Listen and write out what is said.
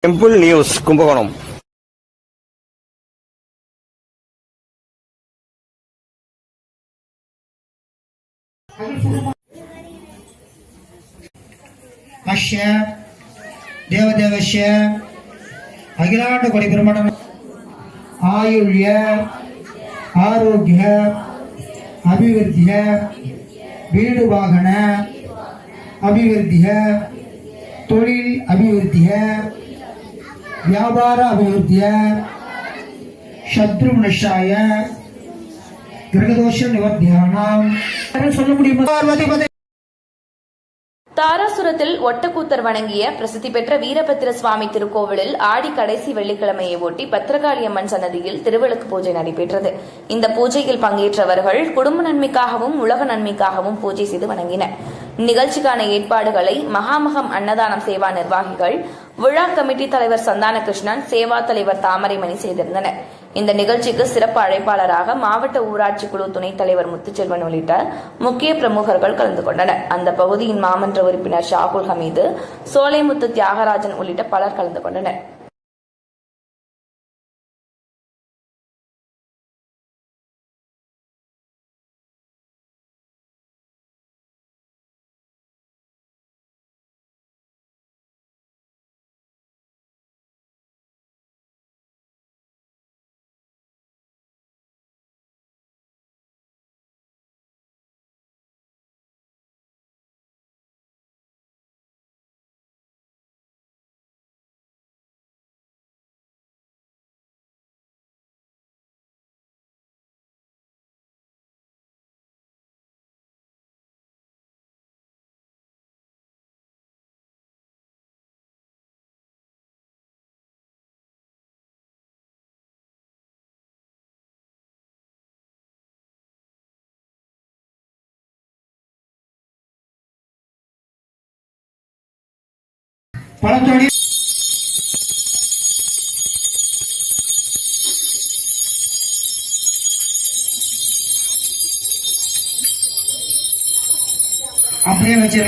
Temple news Kumbakonam. अश्य देवदेवस्य अखिलांड कोटि ब्रह्मांड आयुर्य आरोग्य अभिवृद्धि वीडु वाहन अभिवृद्धि तोळिल अभिवृद्धि व्यापार अभिवृद्धि शत्रु विनाशाय ग्रहदोष निवर्त्यानां சொல்ல முடியுமா? தாராசுரத்தில் ஒட்டக்கூத்தர் வணங்கிய பிரசித்தி பெற்ற வீரபத்திர சுவாமி திருக்கோவிலில் ஆடி கடைசி வெள்ளிக்கிழமையை ஒட்டி பத்திரகாளி அம்மன் சன்னதியில் திருவிளக்கு பூஜை நடைபெற்றது. இந்த பூஜையில் பங்கேற்றவர்கள் குடும்ப நன்மைக்காகவும் உலக நன்மைக்காகவும் பூஜை செய்து வணங்கினர். நிகழ்ச்சிக்கான ஏற்பாடுகளை மகாமகம் அன்னதானம் சேவா நிர்வாகிகள், விழா கமிட்டி தலைவர் சந்தான கிருஷ்ணன், சேவா தலைவர் தாமரைமணி செய்திருந்தனர். இந்த நிகழ்ச்சிக்கு சிறப்பு அழைப்பாளராக மாவட்ட ஊராட்சி குழு துணைத் தலைவர் முத்துச்செல்வன் உள்ளிட்ட முக்கிய பிரமுகர்கள் கலந்து கொண்டனர். அந்த பகுதியின் மாமன்ற உறுப்பினர் ஷாகுல் ஹமீது, சோலைமுத்து தியாகராஜன் உள்ளிட்ட பலர் கலந்து கொண்டனர். பழத்தோடி அப்படியே வச்சிருங்க.